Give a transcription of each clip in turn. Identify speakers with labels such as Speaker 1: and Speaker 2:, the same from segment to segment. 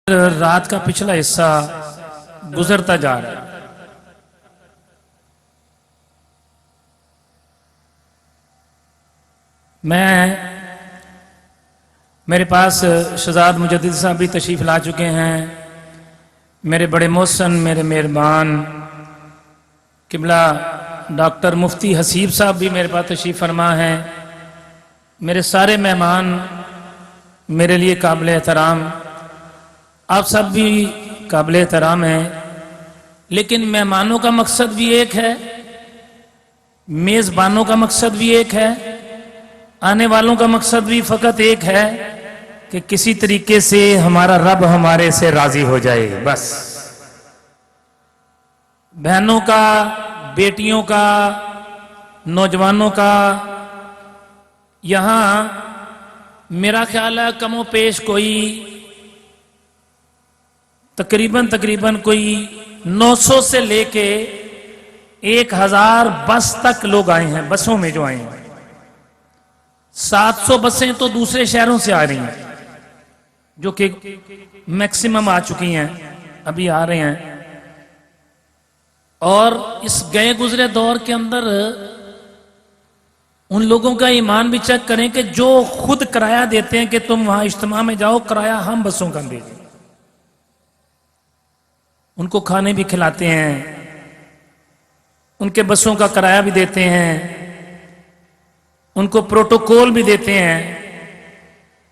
Speaker 1: رات کا پچھلا حصہ گزرتا جا رہا ہے۔ میرے پاس شہزاد مجدد صاحب بھی تشریف لا چکے ہیں، میرے بڑے محسن، میرے مہربان قبلہ ڈاکٹر مفتی حسیب صاحب بھی میرے پاس تشریف فرما ہیں۔ میرے سارے مہمان میرے لیے قابل احترام، آپ سب بھی قابل احترام ہیں، لیکن مہمانوں کا مقصد بھی ایک ہے، میزبانوں کا مقصد بھی ایک ہے، آنے والوں کا مقصد بھی فقط ایک ہے کہ کسی طریقے سے ہمارا رب ہمارے سے راضی ہو جائے۔ بس بہنوں کا، بیٹیوں کا، نوجوانوں کا یہاں میرا خیال ہے کم و پیش کوئی تقریباً کوئی 900 سے لے کے 1000 بس تک لوگ آئے ہیں، بسوں میں جو آئے ہیں۔ 700 بسیں تو دوسرے شہروں سے آ رہی ہیں جو کہ میکسیمم آ چکی ہیں، ابھی آ رہے ہیں۔ اور اس گئے گزرے دور کے اندر ان لوگوں کا ایمان بھی چیک کریں کہ جو خود کرایہ دیتے ہیں کہ تم وہاں اجتماع میں جاؤ، کرایہ ہم بسوں کا دیں، ان کو کھانے بھی کھلاتے ہیں، ان کے بسوں کا کرایہ بھی دیتے ہیں، ان کو پروٹوکول بھی دیتے ہیں۔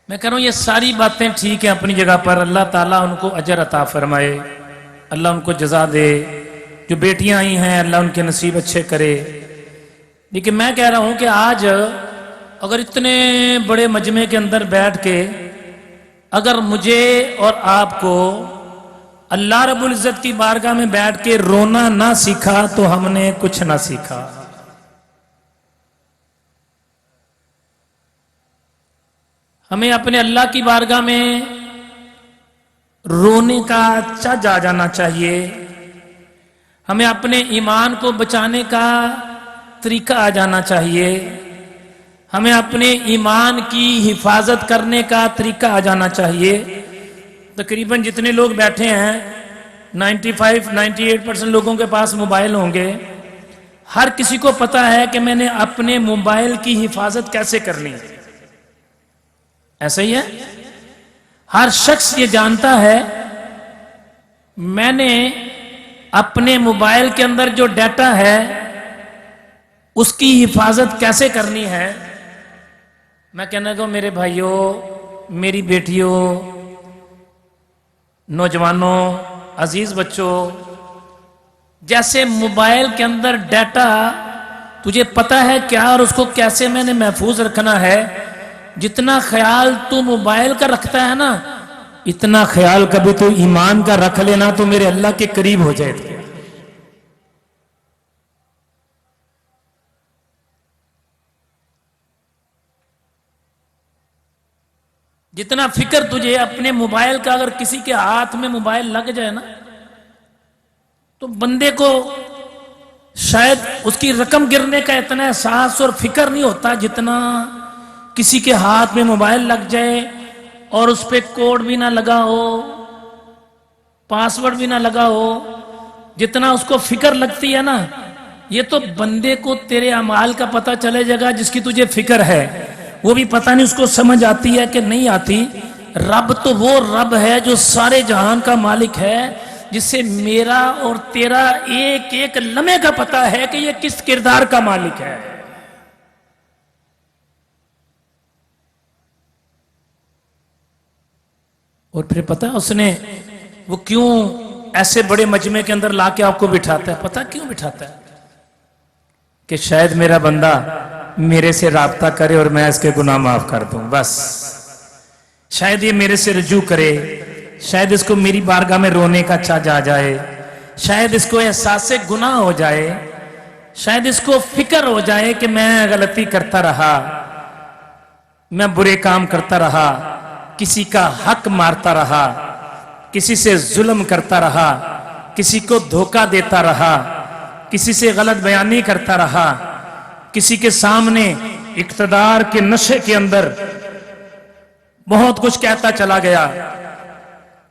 Speaker 1: میں کہہ رہا ہوں یہ ساری باتیں ٹھیک ہیں اپنی جگہ پر، اللہ تعالیٰ ان کو اجر عطا فرمائے، اللہ ان کو جزا دے۔ جو بیٹیاں آئی ہیں اللہ ان کے نصیب اچھے کرے۔ لیکن میں کہہ رہا ہوں کہ آج اگر اتنے بڑے مجمع کے اندر بیٹھ کے اگر مجھے اور آپ کو اللہ رب العزت کی بارگاہ میں بیٹھ کے رونا نہ سیکھا تو ہم نے کچھ نہ سیکھا۔ ہمیں اپنے اللہ کی بارگاہ میں رونے کا چج آ جانا چاہیے، ہمیں اپنے ایمان کو بچانے کا طریقہ آ جانا چاہیے، ہمیں اپنے ایمان کی حفاظت کرنے کا طریقہ آ جانا چاہیے۔ تقریباً جتنے لوگ بیٹھے ہیں 95-98% لوگوں کے پاس موبائل ہوں گے، ہر کسی کو پتا ہے کہ میں نے اپنے موبائل کی حفاظت کیسے کرنی ہے، ایسا ہی ہے؟ ہر شخص یہ جانتا ہے میں نے اپنے موبائل کے اندر جو ڈیٹا ہے اس کی حفاظت کیسے کرنی ہے۔ میں کہنا کہ میرے بھائیوں، میری بیٹیوں، نوجوانوں، عزیز بچوں، جیسے موبائل کے اندر ڈیٹا تجھے پتا ہے کیا اور اس کو کیسے میں نے محفوظ رکھنا ہے، جتنا خیال تو موبائل کا رکھتا ہے نا، اتنا خیال کبھی تو ایمان کا رکھ لینا تو میرے اللہ کے قریب ہو جائے۔ جتنا فکر تجھے اپنے موبائل کا، اگر کسی کے ہاتھ میں موبائل لگ جائے نا تو بندے کو شاید اس کی رقم گرنے کا اتنا احساس اور فکر نہیں ہوتا جتنا کسی کے ہاتھ میں موبائل لگ جائے اور اس پہ کوڈ بھی نہ لگا ہو، پاسورڈ بھی نہ لگا ہو، جتنا اس کو فکر لگتی ہے نا، یہ تو بندے کو تیرے اعمال کا پتہ چلے جائے گا جس کی تجھے فکر ہے۔ وہ بھی پتہ نہیں اس کو سمجھ آتی ہے کہ نہیں آتی۔ رب تو وہ رب ہے جو سارے جہان کا مالک ہے، جس سے میرا اور تیرا ایک ایک لمحے کا پتہ ہے کہ یہ کس کردار کا مالک ہے۔ اور پھر پتہ اس نے وہ کیوں ایسے بڑے مجمع کے اندر لا کے آپ کو بٹھاتا ہے؟ پتہ کیوں بٹھاتا ہے؟ کہ شاید میرا بندہ میرے سے رابطہ کرے اور میں اس کے گناہ معاف کر دوں، بس شاید یہ میرے سے رجوع کرے، شاید اس کو میری بارگاہ میں رونے کا چج آ جائے، شاید اس کو احساس گناہ ہو جائے، شاید اس کو فکر ہو جائے کہ میں غلطی کرتا رہا، میں برے کام کرتا رہا، کسی کا حق مارتا رہا، کسی سے ظلم کرتا رہا، کسی کو دھوکہ دیتا رہا، کسی سے غلط بیانی کرتا رہا، کسی کے سامنے اقتدار کے نشے کے اندر بہت کچھ کہتا چلا گیا،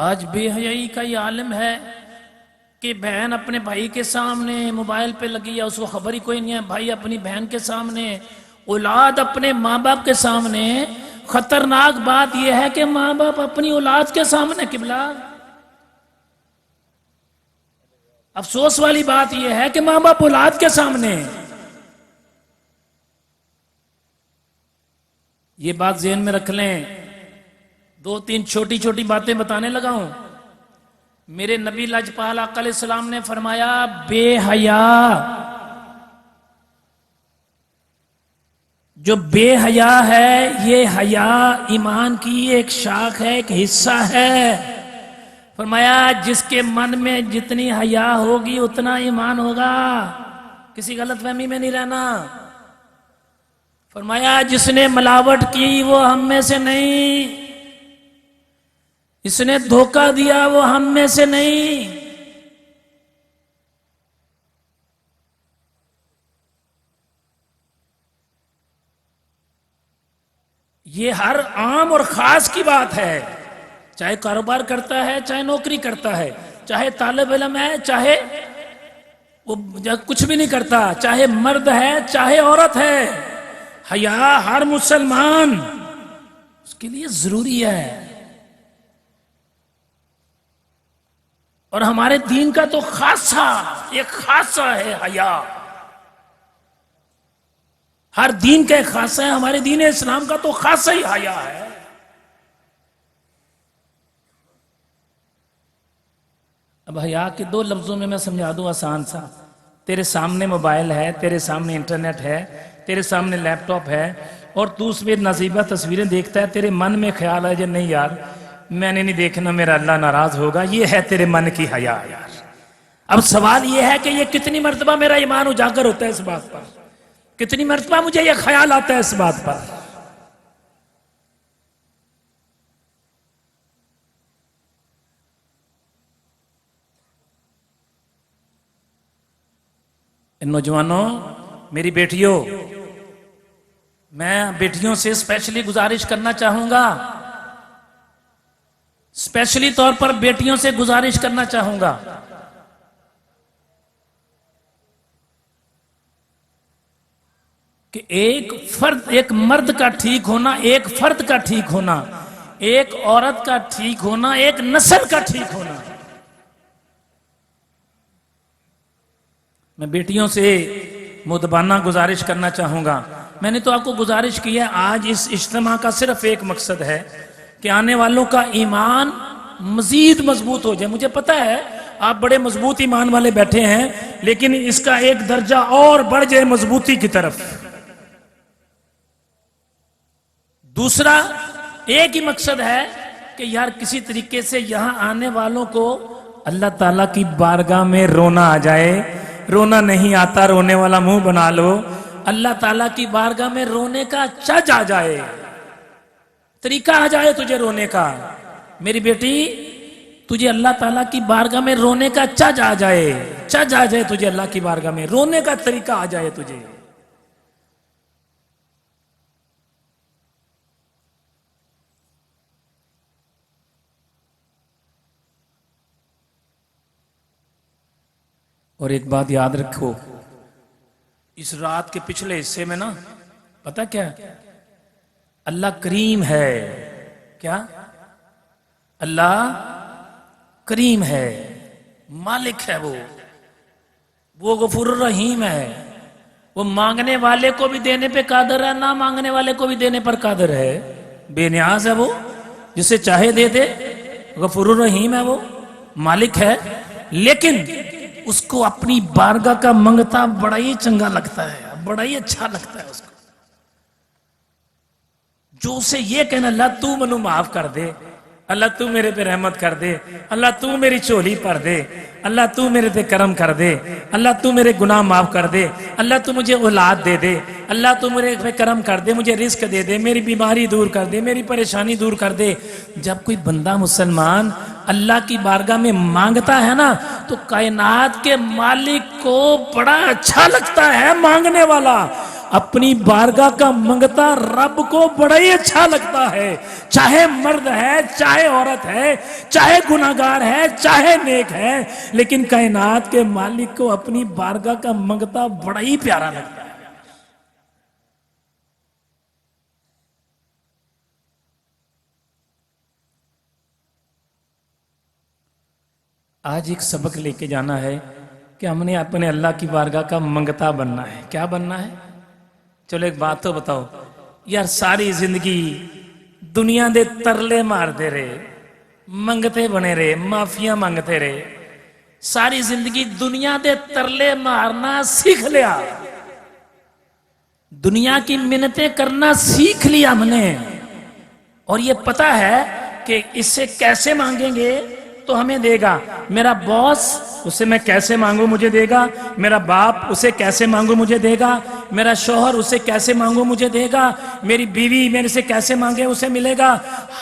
Speaker 1: آج بے حیائی کا یہ عالم ہے کہ بہن اپنے بھائی کے سامنے موبائل پہ لگی ہے، اس کو خبر ہی کوئی نہیں ہے، بھائی اپنی بہن کے سامنے، اولاد اپنے ماں باپ کے سامنے۔ خطرناک بات یہ ہے کہ ماں باپ اپنی اولاد کے سامنے قبلہ، افسوس والی بات یہ ہے کہ ماں باپ اولاد کے سامنے۔ یہ بات ذہن میں رکھ لیں۔ دو تین چھوٹی چھوٹی باتیں بتانے لگا ہوں۔ میرے نبی لاجپال آقا علیہ السلام نے فرمایا بے حیا، جو بے حیا ہے یہ حیا ایمان کی ایک شاخ ہے، ایک حصہ ہے۔ فرمایا جس کے من میں جتنی حیا ہوگی اتنا ایمان ہوگا، کسی غلط فہمی میں نہیں رہنا۔ فرمایا جس نے ملاوٹ کی وہ ہم میں سے نہیں، جس نے دھوکہ دیا وہ ہم میں سے نہیں۔ یہ ہر عام اور خاص کی بات ہے، چاہے کاروبار کرتا ہے، چاہے نوکری کرتا ہے، چاہے طالب علم ہے، چاہے وہ کچھ بھی نہیں کرتا، چاہے مرد ہے چاہے عورت ہے، حیا ہر مسلمان اس کے لیے ضروری ہے۔ اور ہمارے دین کا تو خاصہ ایک خاصہ ہے حیا، ہر دین کا ایک خاصہ ہے، ہمارے دین اسلام کا تو خاصہ ہی حیا ہے۔ اب حیا کے دو لفظوں میں سمجھا دوں آسان سا۔ تیرے سامنے موبائل ہے، تیرے سامنے انٹرنیٹ ہے، تیرے سامنے لیپ ٹاپ ہے، اور تو اس میں نازیبہ تصویریں دیکھتا ہے، تیرے من میں خیال ہے کہ نہیں یار میں نے نہیں دیکھنا، میرا اللہ ناراض ہوگا، یہ ہے تیرے من کی حیا یار۔ اب سوال یہ ہے کہ یہ کتنی مرتبہ میرا ایمان اجاگر ہوتا ہے اس بات پر، کتنی مرتبہ مجھے یہ خیال آتا ہے اس بات پر۔ نوجوانوں، میری بیٹیوں، میں بیٹیوں سے اسپیشلی گزارش کرنا چاہوں گا، اسپیشلی طور پر بیٹیوں سے گزارش کرنا چاہوں گا کہ ایک فرد، ایک مرد کا ٹھیک ہونا، ایک فرد کا ٹھیک ہونا، ایک عورت کا ٹھیک ہونا، ایک نسل کا ٹھیک ہونا، میں بیٹیوں سے مدبانہ گزارش کرنا چاہوں گا۔ میں نے تو آپ کو گزارش کی ہے، آج اس اجتماع کا صرف ایک مقصد ہے کہ آنے والوں کا ایمان مزید مضبوط ہو جائے۔ مجھے پتا ہے آپ بڑے مضبوط ایمان والے بیٹھے ہیں، لیکن اس کا ایک درجہ اور بڑھ جائے مضبوطی کی طرف۔ دوسرا ایک ہی مقصد ہے کہ یار کسی طریقے سے یہاں آنے والوں کو اللہ تعالیٰ کی بارگاہ میں رونا آ جائے۔ رونا نہیں آتا، رونے والا منہ بنا لو۔ اللہ تعالیٰ کی بارگاہ میں رونے کا چج آ جائے، طریقہ آ جائے تجھے رونے کا۔ میری بیٹی، تجھے اللہ تعالیٰ کی بارگاہ میں رونے کا چج آ جائے، چج آ جائے تجھے اللہ کی بارگاہ میں رونے کا طریقہ آ جائے تجھے۔ اور ایک بات یاد رکھو، اس رات کے پچھلے حصے میں نا پتہ کیا ہے؟ اللہ کریم ہے۔ کیا؟ اللہ کریم ہے، مالک ہے، وہ غفور الرحیم ہے، وہ مانگنے والے کو بھی دینے پہ قادر ہے، نہ مانگنے والے کو بھی دینے پر قادر ہے، بے نیاز ہے، وہ جسے چاہے دے دے، غفور الرحیم ہے، وہ مالک ہے۔ لیکن اس کو اپنی بارگاہ کا منگتا بڑا ہی چنگا لگتا ہے، بڑا ہی اچھا لگتا ہے اس کو، جو اسے یہ کہنا اللہ تو منو معاف کر دے، اللہ تو میرے پہ رحمت کر دے، اللہ تو میری چولی پر دے، اللہ تو میرے پہ کرم کر دے، اللہ تو میرے گناہ معاف کر دے، اللہ تو مجھے اولاد دے دے، اللہ تو میرے پہ کرم کر دے، مجھے رزق دے دے، میری بیماری دور کر دے، میری پریشانی دور کر دے۔ جب کوئی بندہ مسلمان اللہ کی بارگاہ میں مانگتا ہے نا تو کائنات کے مالک کو بڑا اچھا لگتا ہے مانگنے والا، اپنی بارگاہ کا منگتا رب کو بڑا ہی اچھا لگتا ہے، چاہے مرد ہے، چاہے عورت ہے، چاہے گناہگار ہے، چاہے نیک ہے، لیکن کائنات کے مالک کو اپنی بارگاہ کا منگتا بڑا ہی پیارا لگتا ہے۔ آج ایک سبق لے کے جانا ہے کہ ہم نے اپنے اللہ کی بارگاہ کا منگتا بننا ہے۔ کیا بننا ہے؟ چلو ایک بات تو بتاؤ یار، ساری زندگی دنیا دے ترلے مار دے رہے، منگتے بنے رہے، معافیاں مانگتے رہے، ساری زندگی دنیا دے ترلے مارنا سیکھ لیا، دنیا کی منتیں کرنا سیکھ لیا ہم نے، اور یہ پتا ہے کہ اس سے کیسے مانگیں گے تو ہمیں دے گا۔ میرا باس، اسے میں کیسے مانگوں مجھے دے گا، میرا باپ، اسے کیسے مانگوں مجھے دے گا، میرا شوہر، اسے کیسے مانگوں مجھے دے گا، میری بیوی میرے سے کیسے مانگے اسے ملے گا۔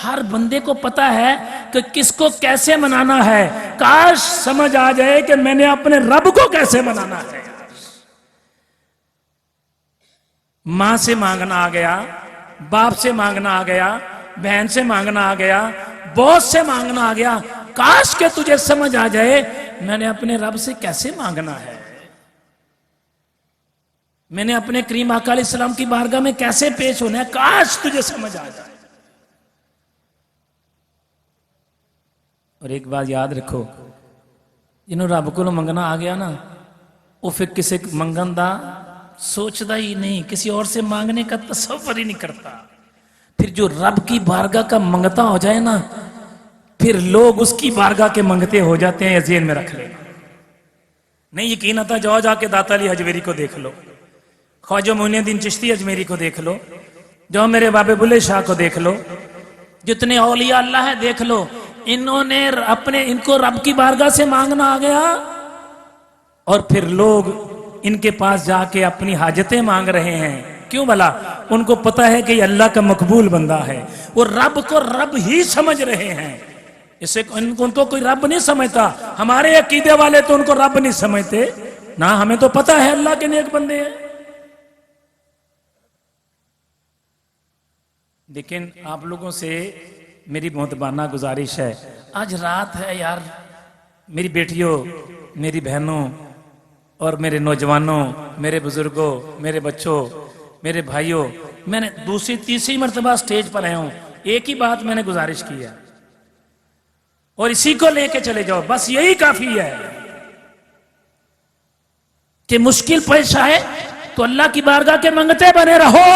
Speaker 1: ہر بندے کو پتا ہے کہ کس کو کیسے منانا ہے۔ کاش سمجھ آ جائے کہ میں نے اپنے رب کو کیسے منانا ہے۔ ماں سے مانگنا آ گیا، باپ سے مانگنا آ گیا، بہن سے مانگنا آ گیا، باس سے مانگنا آ گیا۔ کاش کہ تجھے سمجھ آ جائے میں نے اپنے رب سے کیسے مانگنا ہے، میں نے اپنے کریم آقا علیہ السلام کی بارگاہ میں کیسے پیش ہونا ہے۔ کاش تجھے سمجھ آ جائے۔ اور ایک بات یاد رکھو، جنہوں رب کو منگنا آ گیا نا، وہ پھر کسی منگن دا سوچتا ہی نہیں، کسی اور سے مانگنے کا تصور ہی نہیں کرتا۔ پھر جو رب کی بارگاہ کا منگتا ہو جائے نا، پھر لوگ اس کی بارگاہ کے منگتے ہو جاتے ہیں۔ یہ ذہن میں رکھ لینا۔ نہیں یقین آتا جاؤ جا کے داتا علی حجویری کو دیکھ لو، خواجہ معین الدین چشتی اجمیری کو دیکھ لو، جاؤ میرے بابے بلے شاہ کو دیکھ لو، جتنے اولیاء اللہ ہے دیکھ لو، انہوں نے ان کو رب کی بارگاہ سے مانگنا آ گیا، اور پھر لوگ ان کے پاس جا کے اپنی حاجتیں مانگ رہے ہیں۔ کیوں بھلا؟ ان کو پتا ہے کہ یہ اللہ کا مقبول بندہ ہے، وہ رب کو رب ہی سمجھ رہے ہیں۔ اسے ان کو کوئی رب نہیں سمجھتا۔ ہمارے عقیدے والے تو ان کو رب نہیں سمجھتے نا، ہمیں تو پتا ہے اللہ کے نیک بندے ہیں۔ لیکن آپ لوگوں سے میری محترمانہ گزارش ہے، آج رات ہے یار، میری بیٹیوں، میری بہنوں اور میرے نوجوانوں، میرے بزرگوں، میرے بچوں، میرے بھائیوں، میں نے دوسری تیسری مرتبہ سٹیج پر آیا ہوں، ایک ہی بات میں نے گزارش کی ہے، اور اسی کو لے کے چلے جاؤ، بس یہی کافی ہے کہ مشکل پیش آئے تو اللہ کی بارگاہ کے منگتے بنے رہو۔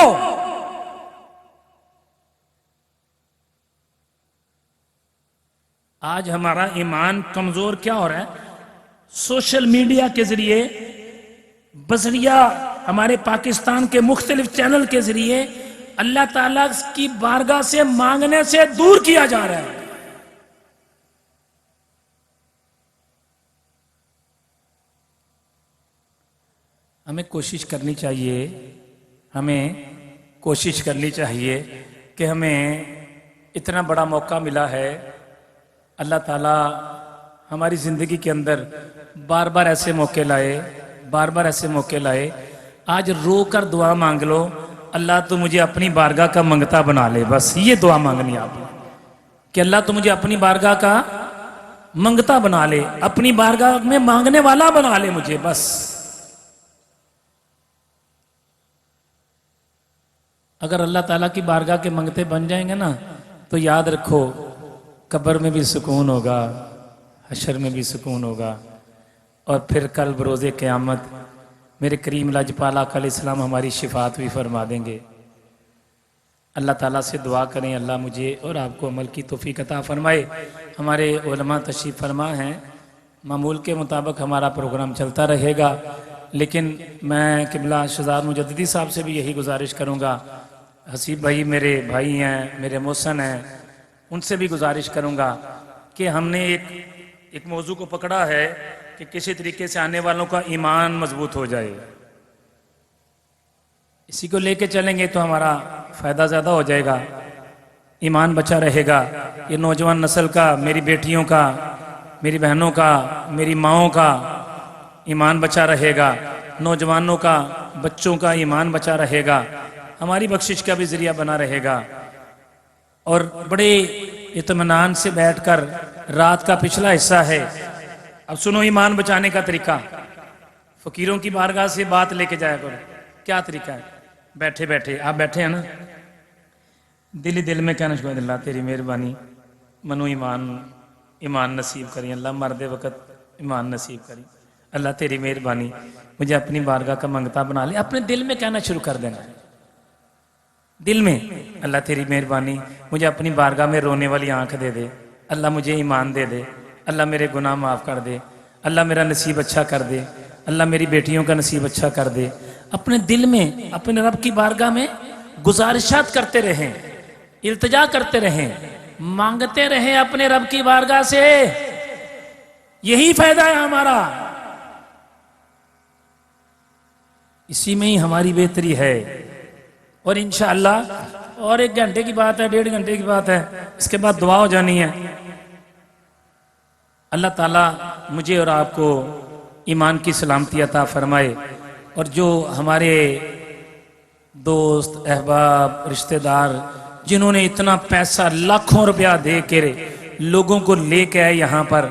Speaker 1: آج ہمارا ایمان کمزور کیا ہو رہا ہے؟ سوشل میڈیا کے ذریعے، بذریعہ ہمارے پاکستان کے مختلف چینل کے ذریعے اللہ تعالیٰ کی بارگاہ سے مانگنے سے دور کیا جا رہا ہے۔ ہمیں کوشش کرنی چاہیے، کہ ہمیں اتنا بڑا موقع ملا ہے۔ اللہ تعالیٰ ہماری زندگی کے اندر بار بار ایسے موقع لائے، آج رو کر دعا مانگ لو، اللہ تو مجھے اپنی بارگاہ کا منگتا بنا لے۔ بس یہ دعا مانگنی آپ نے کہ اللہ تو مجھے اپنی بارگاہ کا منگتا بنا لے، اپنی بارگاہ میں مانگنے والا بنا لے مجھے۔ بس اگر اللہ تعالیٰ کی بارگاہ کے منگتے بن جائیں گے نا، تو یاد رکھو قبر میں بھی سکون ہوگا، حشر میں بھی سکون ہوگا، اور پھر کل بروز قیامت میرے کریم لاجپال آقا علیہ السلام ہماری شفاعت بھی فرما دیں گے۔ اللہ تعالیٰ سے دعا کریں اللہ مجھے اور آپ کو عمل کی توفیق عطا فرمائے۔ ہمارے علماء تشریف فرما ہیں، معمول کے مطابق ہمارا پروگرام چلتا رہے گا، لیکن میں قبلہ شہزاد مجددی صاحب سے بھی یہی گزارش کروں گا، حسیب بھائی میرے بھائی ہیں، میرے محسن ہیں، ان سے بھی گزارش کروں گا کہ ہم نے ایک موضوع کو پکڑا ہے کہ کسی طریقے سے آنے والوں کا ایمان مضبوط ہو جائے، اسی کو لے کے چلیں گے تو ہمارا فائدہ زیادہ ہو جائے گا، ایمان بچا رہے گا۔ یہ نوجوان نسل کا، میری بیٹیوں کا، میری بہنوں کا، میری ماؤں کا ایمان بچا رہے گا، نوجوانوں کا بچوں کا ایمان بچا رہے گا، ہماری بخشش کا بھی ذریعہ بنا رہے گا، اور بڑے اطمینان سے بیٹھ کر رات کا پچھلا حصہ ہے۔ اب سنو ایمان بچانے کا طریقہ، فقیروں کی بارگاہ سے بات لے کے جایا کرو۔ کیا طریقہ ہے؟ بیٹھے بیٹھے، آپ بیٹھے ہیں نا، دل ہی دل میں کہنا شکر اللہ تیری مہربانی، منو ایمان نصیب کریں، اللہ مرد وقت ایمان نصیب کریں، اللہ تیری مہربانی مجھے اپنی بارگاہ کا منگتا بنا لے۔ اپنے دل میں کہنا شروع کر دینا، دل میں، اللہ تیری مہربانی مجھے اپنی بارگاہ میں رونے والی آنکھ دے دے، اللہ مجھے ایمان دے دے، اللہ میرے گناہ معاف کر دے، اللہ میرا نصیب اچھا کر دے، اللہ میری بیٹیوں کا نصیب اچھا کر دے۔ اپنے دل میں اپنے رب کی بارگاہ میں گزارشات کرتے رہیں، التجا کرتے رہیں، مانگتے رہیں اپنے رب کی بارگاہ سے، یہی فائدہ ہے ہمارا، اسی میں ہی ہماری بہتری ہے۔ اور انشاءاللہ اور 1 گھنٹے کی بات ہے، 1.5 گھنٹے کی بات ہے، اس کے بعد دعا ہو جانی ہے۔ اللہ تعالیٰ مجھے اور آپ کو ایمان کی سلامتی عطا فرمائے، اور جو ہمارے دوست احباب رشتہ دار جنہوں نے اتنا پیسہ لاکھوں روپیہ دے کے لوگوں کو لے کے آئے یہاں پر،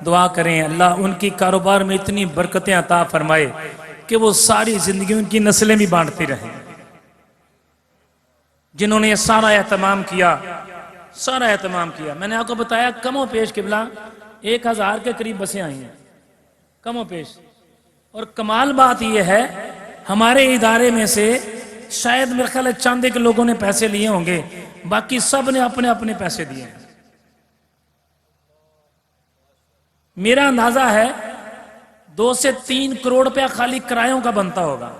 Speaker 1: دعا کریں اللہ ان کی کاروبار میں اتنی برکتیں عطا فرمائے کہ وہ ساری زندگی ان کی نسلیں بھی بانٹتی رہیں۔ جنہوں نے یہ سارا اہتمام کیا، میں نے آپ کو بتایا کم و پیش قبلہ 1000 کے قریب بسیں آئی ہیں، کم و پیش۔ اور کمال بات یہ ہے ہمارے ادارے میں سے شاید میرے خیال ہے چند ایک لوگوں نے پیسے لیے ہوں گے، باقی سب نے اپنے اپنے پیسے دیے ہیں۔ میرا اندازہ ہے 2 سے 3 کروڑ روپیہ خالی کرایوں کا بنتا ہوگا،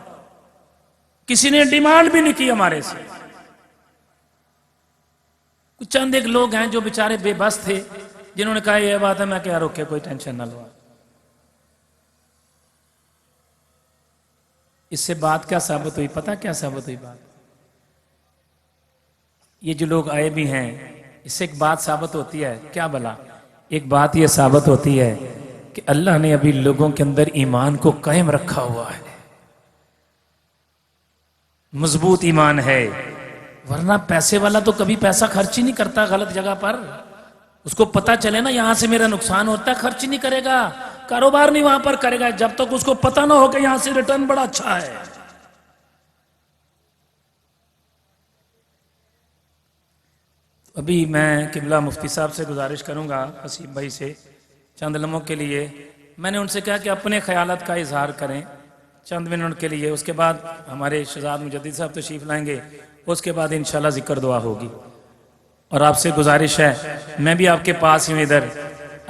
Speaker 1: کسی نے ڈیمانڈ بھی نہیں کی ہمارے سے۔ کچھ چند ایک لوگ ہیں جو بیچارے بے بس تھے، جنہوں نے کہا یہ بات ہے، میں کیا روکے، کوئی ٹینشن نہ لو۔ اس سے بات کیا ثابت ہوئی؟ پتہ کیا ثابت ہوئی بات؟ یہ جو لوگ آئے بھی ہیں، اس سے ایک بات ثابت ہوتی ہے، کیا بلا؟ ایک بات یہ ثابت ہوتی ہے کہ اللہ نے ابھی لوگوں کے اندر ایمان کو قائم رکھا ہوا ہے، مضبوط ایمان ہے۔ ورنہ پیسے والا تو کبھی پیسہ خرچ ہی نہیں کرتا غلط جگہ پر، اس کو پتا چلے نا یہاں سے میرا نقصان ہوتا ہے، خرچ نہیں کرے گا، کاروبار نہیں وہاں پر کرے گا جب تک اس کو پتا نہ ہو کہ یہاں سے ریٹرن بڑا اچھا ہے۔ ابھی میں قبلہ مفتی صاحب سے گزارش کروں گا، حسیب بھائی سے، چند لمحوں کے لیے میں نے ان سے کہا کہ اپنے خیالات کا اظہار کریں چند منٹ کے لیے، اس کے بعد ہمارے شہزاد مجدد صاحب تشریف لائیں گے، اس کے بعد انشاءاللہ ذکر دعا ہوگی۔ اور آپ سے گزارش ہے، میں بھی آپ کے پاس ہوں ادھر،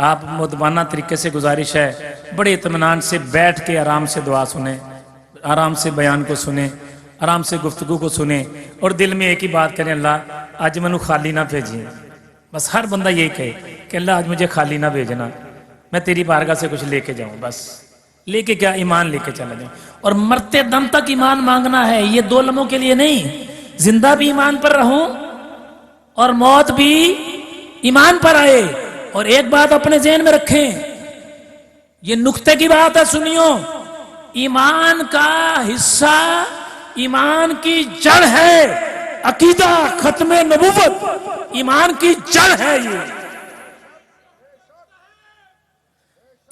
Speaker 1: آپ مدبانہ طریقے سے گزارش ہے بڑے اطمینان سے بیٹھ کے آرام سے دعا سنیں، آرام سے بیان کو سنیں، آرام سے گفتگو کو سنیں، اور دل میں ایک ہی بات کریں، اللہ آج منو خالی نہ بھیجیں۔ بس ہر بندہ یہی کہے کہ اللہ آج مجھے خالی نہ بھیجنا، میں تیری بارگاہ سے کچھ لے کے جاؤں، بس لے کے کیا؟ ایمان لے کے چلا جاؤں۔ اور مرتے دم تک ایمان مانگنا ہے، یہ 2 لمحوں کے لیے نہیں، زندہ بھی ایمان پر رہوں اور موت بھی ایمان پر آئے۔ اور ایک بات اپنے ذہن میں رکھیں، یہ نقطے کی بات ہے، سنیو، ایمان کا حصہ، ایمان کی جڑ ہے عقیدہ، ختم نبوت، ایمان کی جڑ ہے، یہ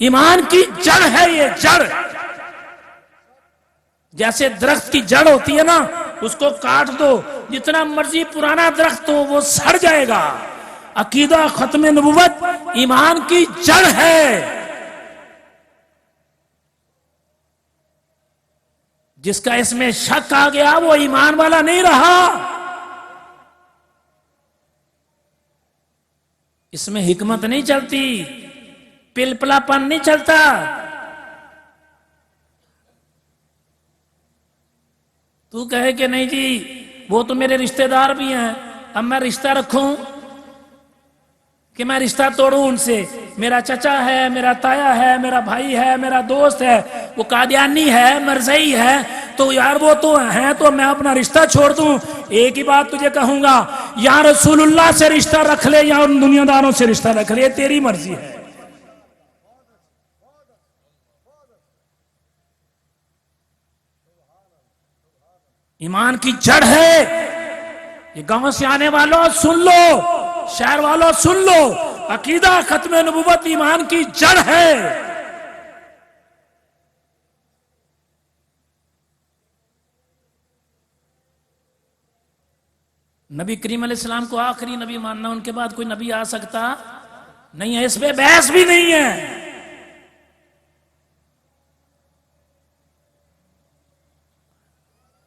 Speaker 1: ایمان کی جڑ ہے، یہ جڑ جیسے درخت کی جڑ ہوتی ہے نا، اس کو کاٹ دو، جتنا مرضی پرانا درخت ہو وہ سڑ جائے گا۔ عقیدہ ختم نبوت ایمان کی جڑ ہے۔ جس کا اس میں شک آ گیا وہ ایمان والا نہیں رہا۔ اس میں حکمت نہیں چلتی، پلپلا پن نہیں چلتا۔ تو کہے کہ نہیں جی وہ تو میرے رشتہ دار بھی ہیں، اب میں رشتہ رکھوں کہ میں رشتہ توڑوں ان سے؟ میرا چچا ہے، میرا تایا ہے، میرا بھائی ہے، میرا دوست ہے، وہ قادیانی ہے، مرزئی ہے، تو یار وہ تو ہیں، تو میں اپنا رشتہ چھوڑ دوں؟ ایک ہی بات تجھے کہوں گا، یا رسول اللہ سے رشتہ رکھ لے یا ان دنیا داروں سے رشتہ رکھ لے، تیری مرضی ہے۔ ایمان کی جڑ ہے. یہ گاؤں سے آنے والوں سن لو، شہر والوں سن لو، عقیدہ ختم نبوت ایمان کی جڑ ہے. نبی کریم علیہ السلام کو آخری نبی ماننا، ان کے بعد کوئی نبی آ سکتا نہیں ہے، اس پہ بحث بھی نہیں ہے.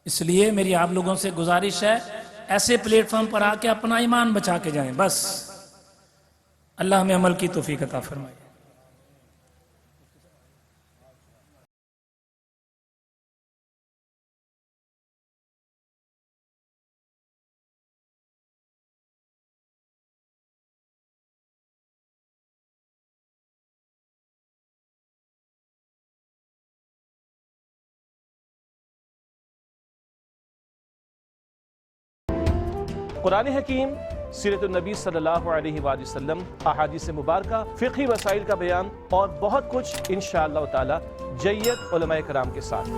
Speaker 1: اس لیے میری آپ لوگوں سے گزارش ہے، ایسے پلیٹ فارم پر آ کے اپنا ایمان بچا کے جائیں. بس اللہ ہمیں عمل کی توفیق عطا فرمائے.
Speaker 2: قرآن حکیم، سیرت النبی صلی اللہ علیہ وآلہ وسلم، احادیث مبارکہ، فقہی مسائل کا بیان اور بہت کچھ انشاءاللہ تعالی جید علماء کرام کے ساتھ.